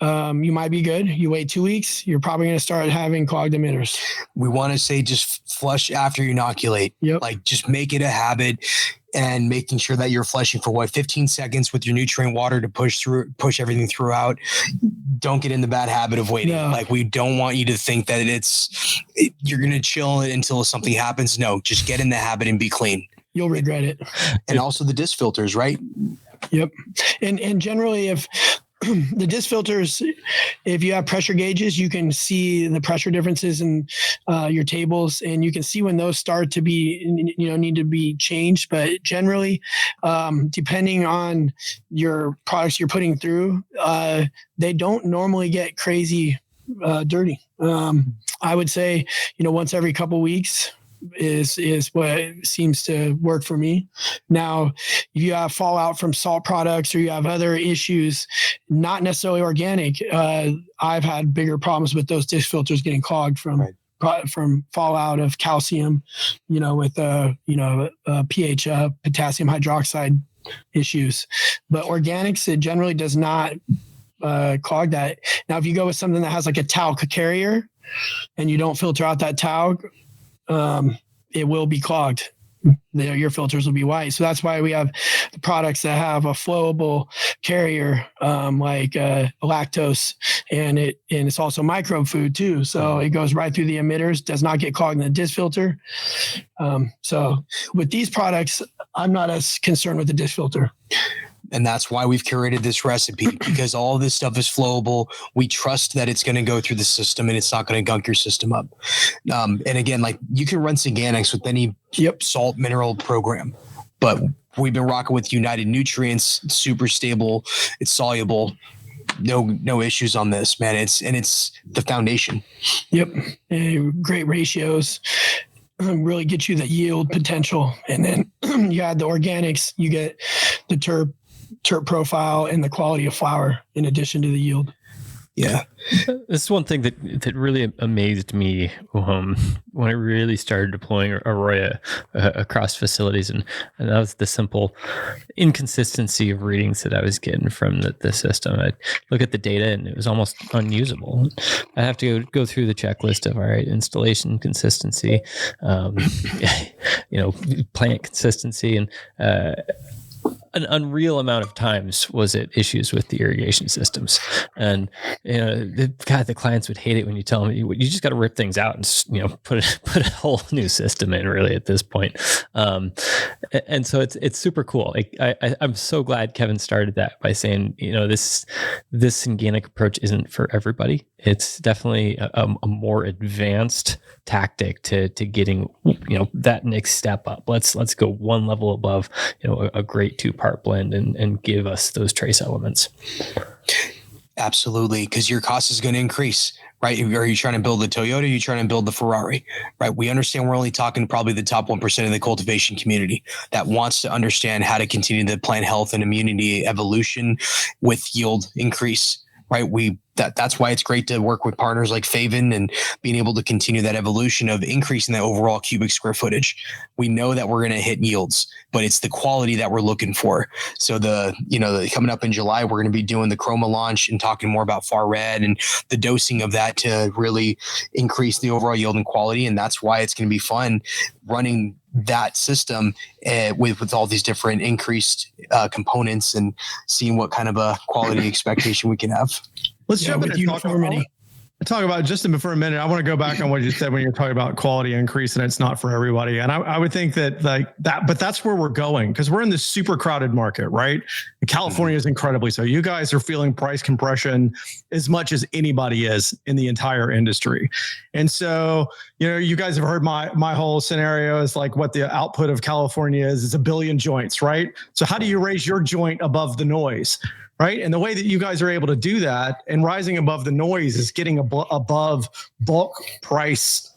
you might be good. You wait 2 weeks, you're probably going to start having clogged emitters. We want to say just flush after you inoculate. Yep. Like just make it a habit, and making sure that you're flushing for 15 seconds with your nutrient water to push everything throughout. Don't get in the bad habit of waiting. No. Like we don't want you to think that you're going to chill until something happens. No, just get in the habit and be clean. You'll regret it. And also the disc filters, right? Yep. And generally if the disc filters, if you have pressure gauges, you can see the pressure differences in your tables, and you can see when those start to be, need to be changed. But generally, depending on your products you're putting through, they don't normally get crazy dirty. I would say, once every couple weeks is what seems to work for me. Now, if you have fallout from salt products or you have other issues, not necessarily organic, I've had bigger problems with those disc filters getting clogged from fallout of calcium, with pH, potassium hydroxide issues. But organics, it generally does not clog that. Now, if you go with something that has like a talc carrier and you don't filter out that talc, it will be clogged. Your filters will be white. So that's why we have the products that have a flowable carrier, like lactose, and it's also microbe food too. So it goes right through the emitters, does not get clogged in the disc filter. So with these products, I'm not as concerned with the disc filter. And that's why we've curated this recipe, because all this stuff is flowable. We trust that it's going to go through the system and it's not going to gunk your system up. And again, like you can run Synganics with any salt mineral program, but we've been rocking with United Nutrients, super stable, it's soluble. No issues on this, man. It's the foundation. Yep. Great ratios. Really get you the yield potential. And then you add the organics, you get the terp profile and the quality of flower in addition to the yield. Yeah. This is one thing that really amazed me when I really started deploying AROYA across facilities, and that was the simple inconsistency of readings that I was getting from the system. I look at the data and it was almost unusable. I have to go through the checklist of, all right, installation consistency, plant consistency, and an unreal amount of times was it issues with the irrigation systems. And the clients would hate it when you tell them you just got to rip things out and put a whole new system in, really, at this point. And so it's super cool. I'm so glad Kevin started that by saying, this Synganic approach isn't for everybody. It's definitely a more advanced tactic to getting that next step up. Let's go one level above a great 2-part blend and give us those trace elements. Absolutely, because your cost is going to increase, right? Are you trying to build the Toyota? Are you trying to build the Ferrari, right? We understand we're only talking probably the top 1% of the cultivation community that wants to understand how to continue the plant health and immunity evolution with yield increase, right? That's why it's great to work with partners like Faven and being able to continue that evolution of increasing the overall cubic square footage. We know that we're going to hit yields, but it's the quality that we're looking for. So coming up in July, we're going to be doing the Chroma launch and talking more about Far Red and the dosing of that to really increase the overall yield and quality. And that's why it's going to be fun running that system with all these different increased components and seeing what kind of a quality expectation we can have. Let's jump into uniformity. Talk about just for a minute. I want to go back on what you said when you're talking about quality increase and it's not for everybody. And I would think that but that's where we're going, because we're in this super crowded market, right? California is incredibly so. You guys are feeling price compression as much as anybody is in the entire industry. And so, you guys have heard my whole scenario is like what the output of California is 1 billion joints, right? So how do you raise your joint above the noise? Right. And the way that you guys are able to do that and rising above the noise is getting above bulk price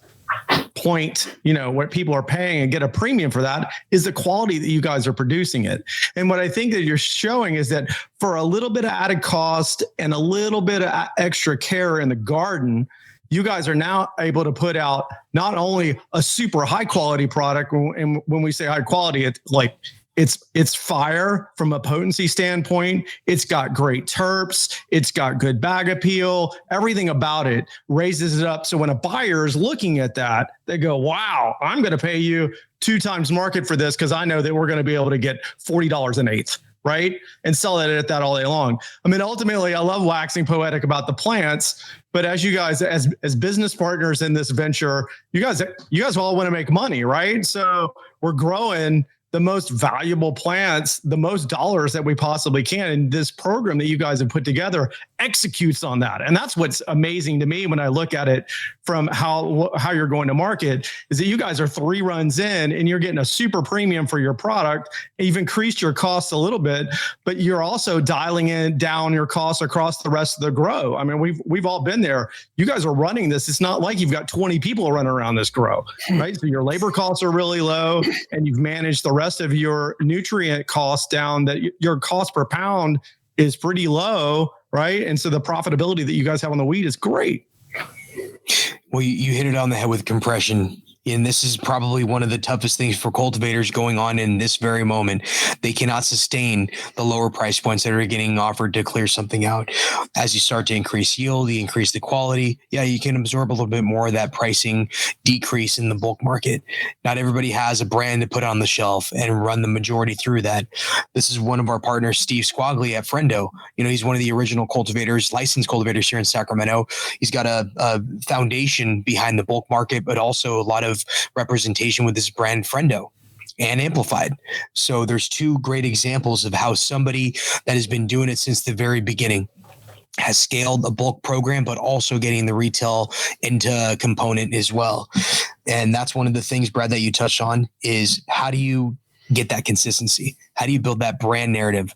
point, what people are paying, and get a premium for that is the quality that you guys are producing it. And what I think that you're showing is that for a little bit of added cost and a little bit of extra care in the garden, you guys are now able to put out not only a super high quality product, and when we say high quality, it's like it's fire from a potency standpoint. It's got great terps. It's got good bag appeal. Everything about it raises it up. So when a buyer is looking at that, they go, wow, I'm going to pay you 2 times market for this because I know that we're going to be able to get $40 an eighth, right? And sell it at that all day long. I mean, ultimately, I love waxing poetic about the plants, but as you guys, as business partners in this venture, you guys all want to make money, right? So we're growing the most valuable plants, the most dollars that we possibly can. And this program that you guys have put together executes on that. And that's what's amazing to me when I look at it from how you're going to market, is that you guys are 3 runs in and you're getting a super premium for your product. You've increased your costs a little bit, but you're also dialing down your costs across the rest of the grow. I mean, we've all been there. You guys are running this. It's not like you've got 20 people running around this grow, right? So your labor costs are really low and you've managed the rest of your nutrient costs down, that your cost per pound is pretty low, right? And so the profitability that you guys have on the weed is great. Well, you hit it on the head with compression. And this is probably one of the toughest things for cultivators going on in this very moment. They cannot sustain the lower price points that are getting offered to clear something out. As you start to increase yield, you increase the quality. Yeah, you can absorb a little bit more of that pricing decrease in the bulk market. Not everybody has a brand to put on the shelf and run the majority through that. This is one of our partners, Steve Squagley at Friendo. He's one of the original cultivators, licensed cultivators here in Sacramento. He's got a foundation behind the bulk market, but also a lot of representation with this brand Friendo and Amplified. So there's 2 great examples of how somebody that has been doing it since the very beginning has scaled a bulk program, but also getting the retail into component as well. And that's one of the things, Brad, that you touched on is how do you get that consistency? How do you build that brand narrative?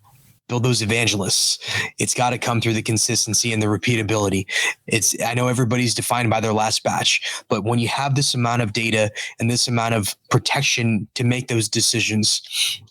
Build those evangelists. It's got to come through the consistency and the repeatability. I know everybody's defined by their last batch, but when you have this amount of data and this amount of protection to make those decisions,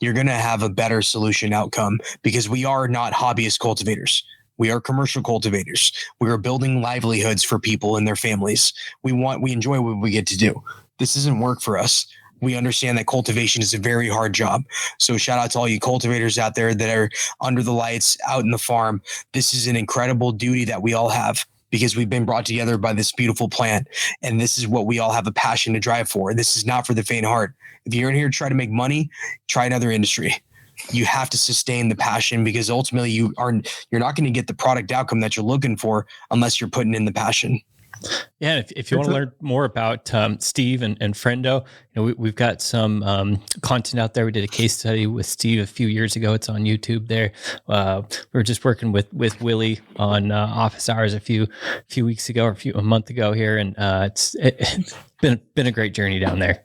you're going to have a better solution outcome, because we are not hobbyist cultivators. We are commercial cultivators. We are building livelihoods for people and their families. We enjoy what we get to do. This isn't work for us. We understand that cultivation is a very hard job. So shout out to all you cultivators out there that are under the lights, out in the farm. This is an incredible duty that we all have, because we've been brought together by this beautiful plant. And this is what we all have a passion to drive for. This is not for the faint of heart. If you're in here to try to make money, try another industry. You have to sustain the passion, because ultimately you're not going to get the product outcome that you're looking for unless you're putting in the passion. Yeah, if you want to learn more about Steve and Friendo, we've got some content out there. We did a case study with Steve a few years ago. It's on YouTube there. We were just working with Willie on office hours a few weeks ago, or a month ago here, and it's been a great journey down there.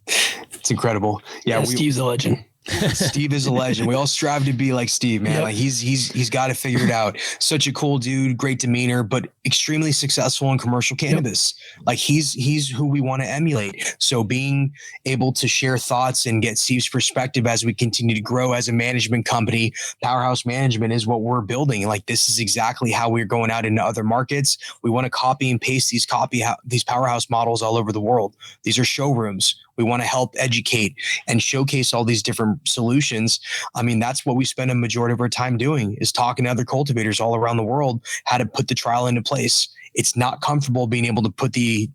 It's incredible. Yeah, Steve's a legend. Steve is a legend. We all strive to be like Steve, man. Yep. Like he's got it figured out. Such a cool dude, great demeanor, but extremely successful in commercial cannabis. Yep. Like he's who we want to emulate. So being able to share thoughts and get Steve's perspective as we continue to grow as a management company, Powerhouse Management is what we're building. Like this is exactly how we're going out into other markets. We want to copy and paste these Powerhouse models all over the world. These are showrooms. We want to help educate and showcase all these different solutions. I mean, that's what we spend a majority of our time doing, is talking to other cultivators all around the world, how to put the trial into place. It's not comfortable being able to put these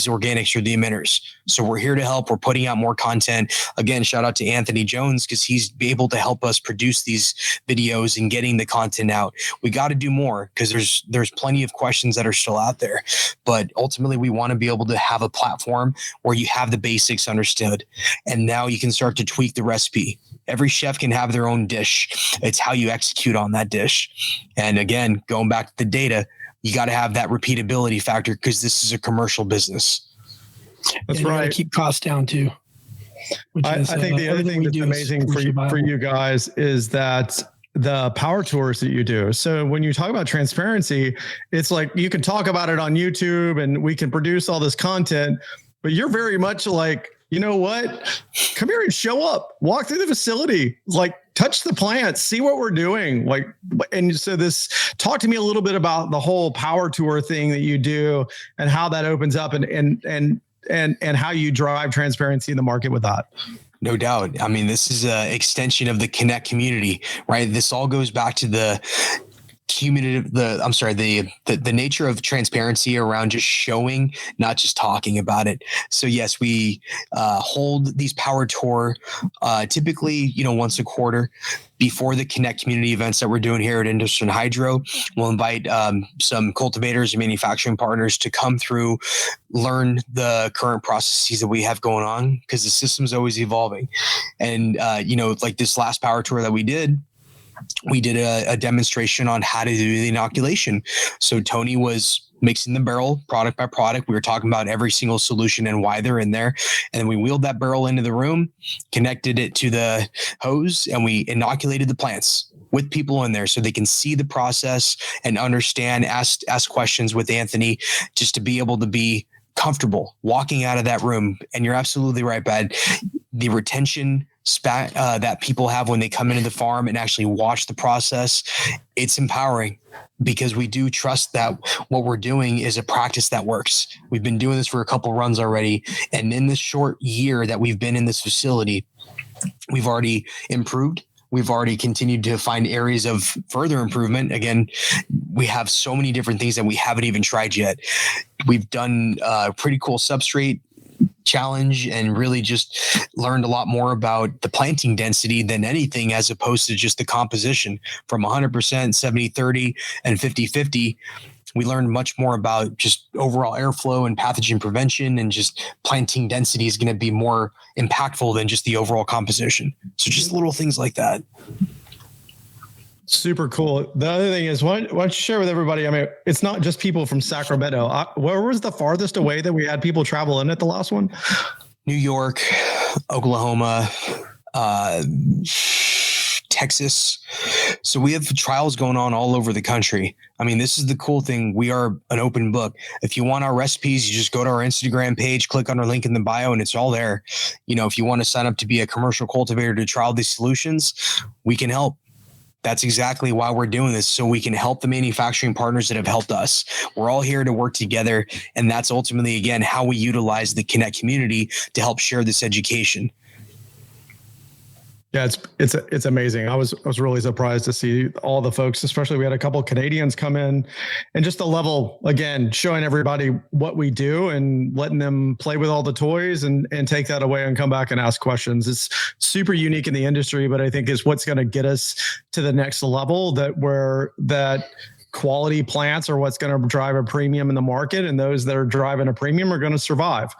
organics or the emitters. So we're here to help. We're putting out more content. Again, shout out to Anthony Jones, because he's able to help us produce these videos and getting the content out. We got to do more, because there's plenty of questions that are still out there. But ultimately, we want to be able to have a platform where you have the basics understood, and now you can start to tweak the recipe. Every chef can have their own dish. It's how you execute on that dish. And again, going back to the data, you got to have that repeatability factor, because this is a commercial business. That's and right. Keep costs down too. I think the other thing that's amazing for you guys is that the power tours that you do. So when you talk about transparency, it's like you can talk about it on YouTube and we can produce all this content, but you're very much like, you know what? Come here and show up, walk through the facility, like touch the plants, see what we're doing. Like, and so talk to me a little bit about the whole power tour thing that you do and how that opens up and how you drive transparency in the market with that. No doubt. I mean, this is an extension of the Connect community, right? This all goes back to the nature of transparency around just showing, not just talking about it. So yes, we hold these power tour typically, once a quarter before the Connect community events that we're doing here at Industry and Hydro. We'll invite some cultivators and manufacturing partners to come through, learn the current processes that we have going on, because the system's always evolving. And, like this last power tour that we did a demonstration on how to do the inoculation. So Tony was mixing the barrel product by product. We were talking about every single solution and why they're in there. And then we wheeled that barrel into the room, connected it to the hose, and we inoculated the plants with people in there so they can see the process and understand, ask questions with Anthony, just to be able to be comfortable walking out of that room. And you're absolutely right, Bad. The retention that people have when they come into the farm and actually watch the process, it's empowering, because we do trust that what we're doing is a practice that works. We've been doing this for a couple runs already. And in this short year that we've been in this facility, we've already improved. We've already continued to find areas of further improvement. Again, we have so many different things that we haven't even tried yet. We've done a pretty cool substrate challenge and really just learned a lot more about the planting density than anything, as opposed to just the composition from 100%, 70-30 and 50-50. We learned much more about just overall airflow and pathogen prevention, and just planting density is going to be more impactful than just the overall composition. So just little things like that. Super cool. The other thing is, why don't you share with everybody? I mean, it's not just people from Sacramento. Where was the farthest away that we had people travel in at the last one? New York, Oklahoma, Texas. So we have trials going on all over the country. I mean, this is the cool thing. We are an open book. If you want our recipes, you just go to our Instagram page, click on our link in the bio, and it's all there. If you want to sign up to be a commercial cultivator to trial these solutions, we can help. That's exactly why we're doing this, so we can help the manufacturing partners that have helped us. We're all here to work together, and that's ultimately, again, how we utilize the Connect community to help share this education. Yeah, it's amazing. I was really surprised to see all the folks, especially we had a couple of Canadians come in, and just the level, again, showing everybody what we do and letting them play with all the toys and take that away and come back and ask questions. It's super unique in the industry, but I think is what's going to get us to the next level, that quality plants are what's going to drive a premium in the market, and those that are driving a premium are going to survive,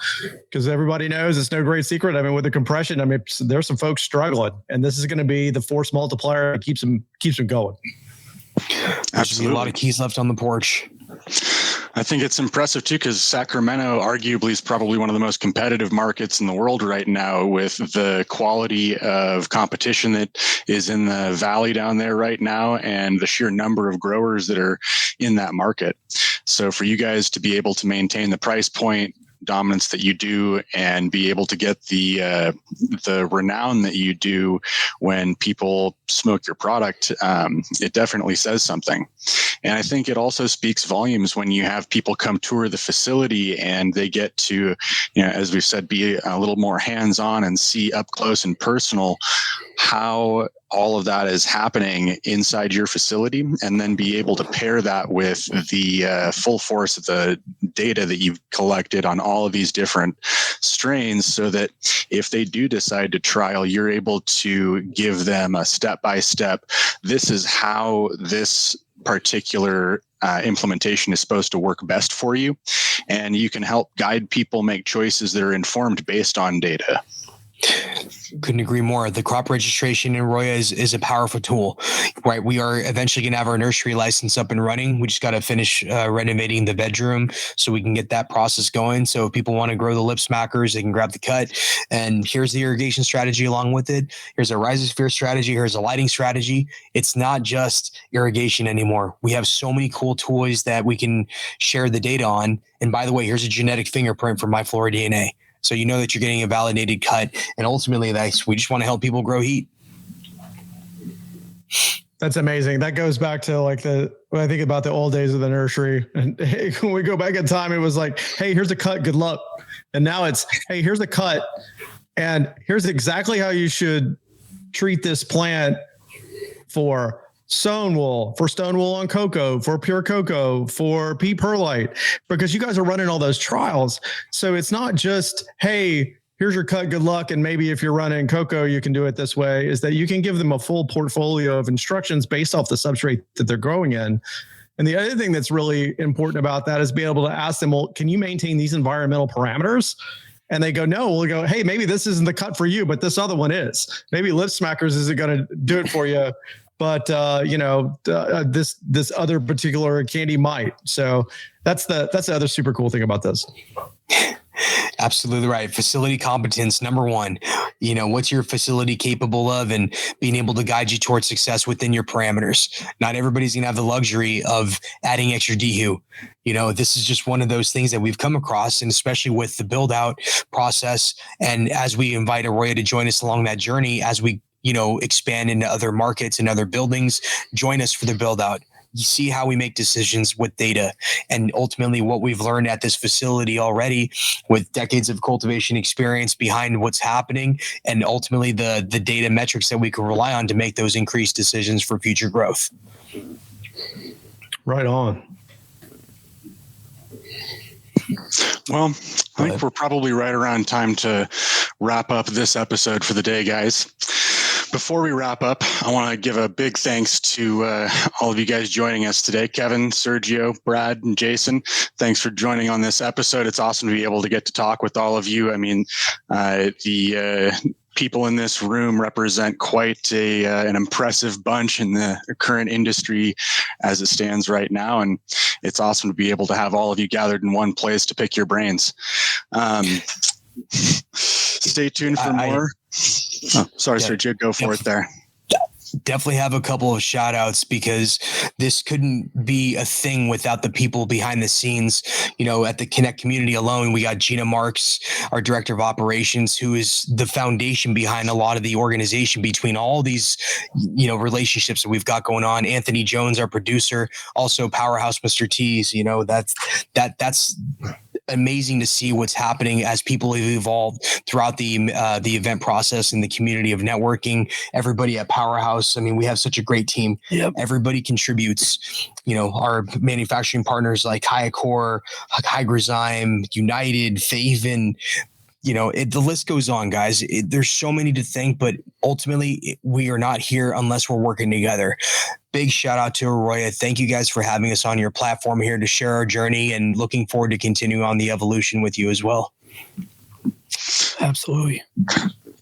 because everybody knows it's no great secret. I mean, with the compression, there's some folks struggling, and this is going to be the force multiplier that keeps them going. Absolutely. A lot of keys left on the porch. I think it's impressive too, because Sacramento arguably is probably one of the most competitive markets in the world right now, with the quality of competition that is in the valley down there right now and the sheer number of growers that are in that market. So for you guys to be able to maintain the price point dominance that you do and be able to get the renown that you do when people smoke your product, it definitely says something. And I think it also speaks volumes when you have people come tour the facility and they get to, as we've said, be a little more hands-on and see up close and personal how all of that is happening inside your facility, and then be able to pair that with the full force of the data that you've collected on all of these different strains, so that if they do decide to trial, you're able to give them a step-by-step, this is how this particular implementation is supposed to work best for you. And you can help guide people make choices that are informed based on data. Couldn't agree more. The crop registration in AROYA is a powerful tool, right? We are eventually going to have our nursery license up and running. We just got to finish renovating the bedroom so we can get that process going. So if people want to grow the lip smackers, they can grab the cut. And here's the irrigation strategy along with it. Here's a rhizosphere strategy. Here's a lighting strategy. It's not just irrigation anymore. We have so many cool toys that we can share the data on. And by the way, here's a genetic fingerprint for my Flora DNA. So you know that you're getting a validated cut, and ultimately, we just want to help people grow heat. That's amazing. That goes back to when I think about the old days of the nursery, and when we go back in time, it was like, hey, here's a cut, good luck. And now it's, hey, here's a cut, and here's exactly how you should treat this plant for Stonewall on cocoa, for pure cocoa, for pea perlite, because you guys are running all those trials. So it's not just, hey, here's your cut, good luck, and maybe if you're running cocoa, you can do it this way. Is that you can give them a full portfolio of instructions based off the substrate that they're growing in. And the other thing that's really important about that is being able to ask them, well, can you maintain these environmental parameters? And they go, no. We'll go, hey, maybe this isn't the cut for you, but this other one is. Maybe lip smackers isn't going to do it for you, but this other particular candy might. So that's the other super cool thing about this. Absolutely right. Facility competence, number one. What's your facility capable of, and being able to guide you towards success within your parameters. Not everybody's going to have the luxury of adding extra DHU. This is just one of those things that we've come across, and especially with the build out process. And as we invite AROYA to join us along that journey, as we expand into other markets and other buildings, join us for the build out. You see how we make decisions with data, and ultimately what we've learned at this facility already with decades of cultivation experience behind what's happening, and ultimately the data metrics that we can rely on to make those increased decisions for future growth. Right on. Well, I think we're probably right around time to wrap up this episode for the day, guys. Before we wrap up, I want to give a big thanks to all of you guys joining us today. Kevin, Sergio, Brad, and Jason, thanks for joining on this episode. It's awesome to be able to get to talk with all of you. I mean, the people in this room represent quite an impressive bunch in the current industry as it stands right now. And it's awesome to be able to have all of you gathered in one place to pick your brains. Stay tuned for more. Sorry, Sergio, go for it there. Definitely have a couple of shout outs because this couldn't be a thing without the people behind the scenes. You know, at the Connect community alone, we got Gina Marks, our director of operations, who is the foundation behind a lot of the organization between all these, you know, relationships that we've got going on. Anthony Jones, our producer, also Powerhouse, Mr. T's, you know, that's amazing to see what's happening as people have evolved throughout the event process and the community of networking. Everybody at Powerhouse, I mean, we have such a great team. Yep. Everybody contributes. You know, our manufacturing partners like Hyacor, Hygrozyme, United, Faven. You know, the list goes on, guys. There's so many to thank, but ultimately we are not here unless we're working together. Big shout out to AROYA. Thank you guys for having us on your platform here to share our journey, and looking forward to continuing on the evolution with you as well. Absolutely.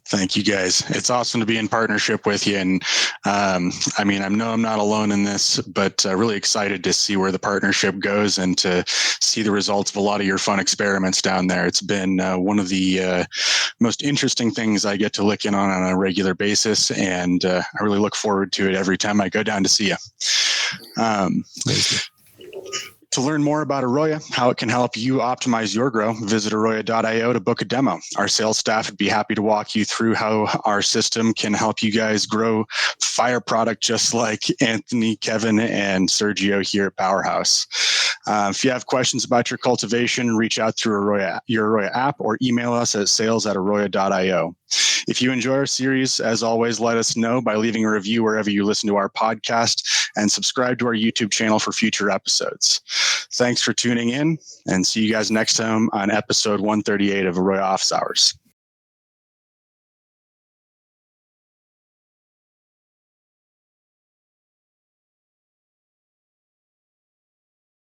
Thank you, guys. It's awesome to be in partnership with you. And I mean, I know I'm not alone in this, but really excited to see where the partnership goes and to see the results of a lot of your fun experiments down there. It's been one of the most interesting things I get to look in on a regular basis. And I really look forward to it every time I go down to see you. To learn more about AROYA, how it can help you optimize your grow, visit AROYA.io to book a demo. Our sales staff would be happy to walk you through how our system can help you guys grow fire product just like Anthony, Kevin, and Sergio here at Powerhouse. If you have questions about your cultivation, reach out through your AROYA app or email us at sales@AROYA.io. If you enjoy our series, as always, let us know by leaving a review wherever you listen to our podcast and subscribe to our YouTube channel for future episodes. Thanks for tuning in, and see you guys next time on episode 138 of AROYA Office Hours.